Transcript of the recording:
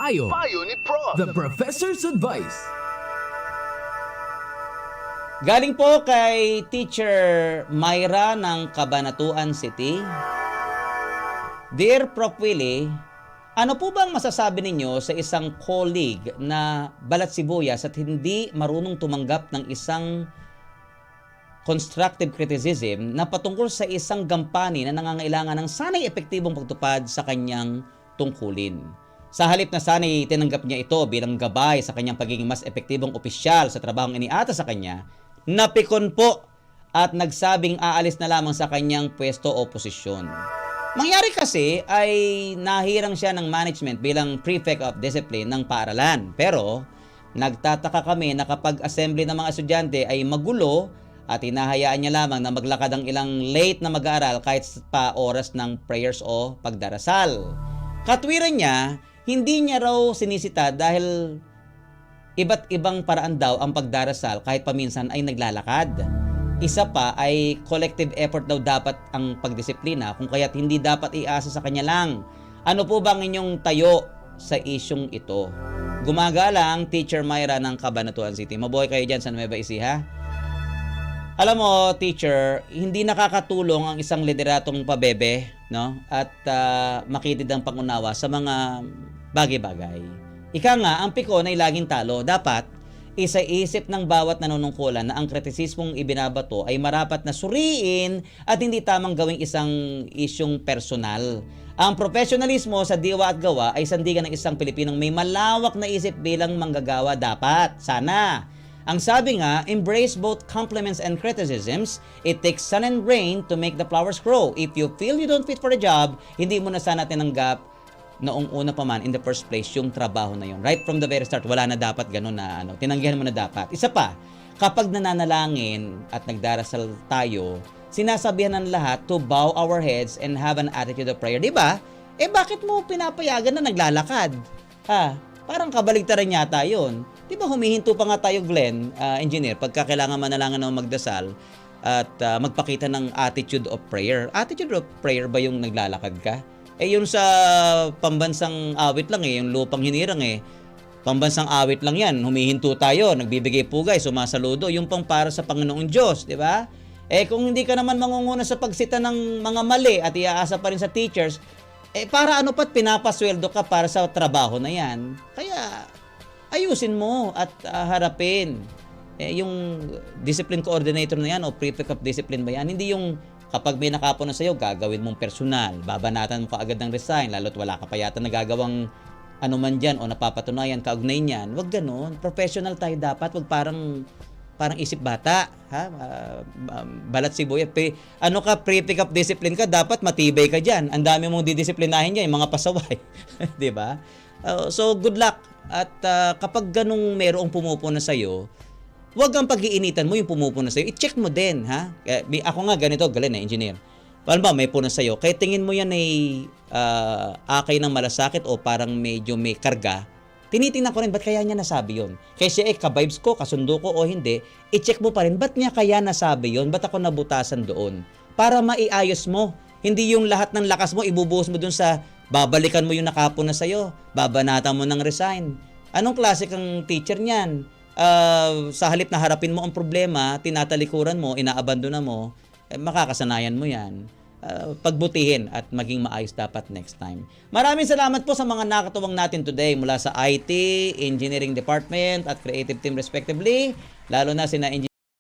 Payo. Payo ni Prof. The Professor's Advice. Galing po kay Teacher Myra ng Cabanatuan City. Dear Prof. Willie, ano po bang masasabi ninyo sa isang colleague na balat sibuyas at hindi marunong tumanggap ng isang constructive criticism na patungkol sa isang gampani na nangangailangan ng sanay epektibong pagtupad sa kanyang tungkulin? Sa halip na sanay tinanggap niya ito bilang gabay sa kanyang pagiging mas epektibong opisyal sa trabahong iniata sa kanya, napikon po at nagsabing aalis na lamang sa kanyang pwesto o posisyon. Mangyari kasi ay nahirang siya ng management bilang prefect of discipline ng paaralan. Pero nagtataka kami na kapag assembly ng mga estudyante ay magulo at hinahayaan niya lamang na maglakad ang ilang late na mag-aaral kahit pa oras ng prayers o pagdarasal. Katwiran niya, hindi niya raw sinisita dahil iba't ibang paraan daw ang pagdarasal kahit paminsan ay naglalakad. Isa pa ay collective effort daw dapat ang pagdisiplina kung kaya't hindi dapat iasa sa kanya lang. Ano po ba ang inyong tayo sa isyong ito? Gumagalang, Teacher Myra ng Cabanatuan City. Mabuhay kayo dyan sa Nueva Ecija. Alam mo, teacher, hindi nakakatulong ang isang lideratong pabebe, no? At makitid ang pangunawa sa mga bagay-bagay. Ika nga, ang pikon ay laging talo. Dapat, isa-isip ng bawat nanunungkulan na ang kritisismong ibinabato ay marapat na suriin at hindi tamang gawing isang isyong personal. Ang profesionalismo sa diwa at gawa ay sandigan ng isang Pilipinong may malawak na isip bilang manggagawa dapat. Sana. Ang sabi nga, embrace both compliments and criticisms. It takes sun and rain to make the flowers grow. If you feel you don't fit for a job, hindi mo na sana tinanggap noong una pa man in the first place yung trabaho na yun. Right from the very start, wala na dapat ganun na tinanggihan mo na dapat. Isa pa, kapag nananalangin at nagdarasal tayo, sinasabihan ng lahat to bow our heads and have an attitude of prayer. Diba? Bakit mo pinapayagan na naglalakad? Parang kabaligtaran yata yun. Diba humihinto pa nga tayo, Glenn, engineer, pagka kailangan manalangan ng magdasal at magpakita ng attitude of prayer. Attitude of prayer ba yung naglalakad ka? Yun sa pambansang awit lang yung lupang hinirang Pambansang awit lang yan, humihinto tayo, nagbibigay pugay, sumasaludo, yung pang para sa Panginoong Diyos, di ba? Kung hindi ka naman mangunguna sa pagsita ng mga mali at iaasa pa rin sa teachers, para ano pa't pinapasweldo ka para sa trabaho na yan? Kaya, ayusin mo at harapin. Yung discipline coordinator na yan o prefect of discipline ba yan? Hindi yung kapag may nakapon na sa'yo, gagawin mong personal. Babanatan mo kaagad ng resign, lalo't wala ka pa yata nagagawang ano man dyan o napapatunayan, kaugnay niyan. Huwag ganun. Professional tayo dapat. Huwag parang isip bata. Balat sibuyas. Ano ka, prefect of discipline ka, dapat matibay ka dyan. Ang dami mong didisiplinahin dyan, yung mga pasaway. Diba? So, good luck. At kapag ganung merong pumupuna sa'yo, huwag kang pag-iinitan mo yung pumupuna sa'yo. I-check mo din, ha? Ako nga ganito, galing engineer. Paano ba, may puna sa'yo. Kaya tingin mo yan ay akay ng malasakit o parang medyo may karga, tinitingnan ko rin, ba't kaya niya nasabi yun? Kasi ka-vibes ko, kasundo ko o hindi, i-check mo pa rin, ba't niya kaya nasabi yun? Ba't ako nabutasan doon? Para maiayos mo. Hindi yung lahat ng lakas mo, ibubuhos mo dun sa babalikan mo yung nakapuna sa'yo, babanatan mo ng resign. Anong klase kang teacher niyan? Sa halip na harapin mo ang problema, tinatalikuran mo, inaabandona mo, makakasanayan mo yan. Pagbutihin at maging maayos dapat next time. Maraming salamat po sa mga nakatuwang natin today mula sa IT, Engineering Department at Creative Team respectively, lalo na sina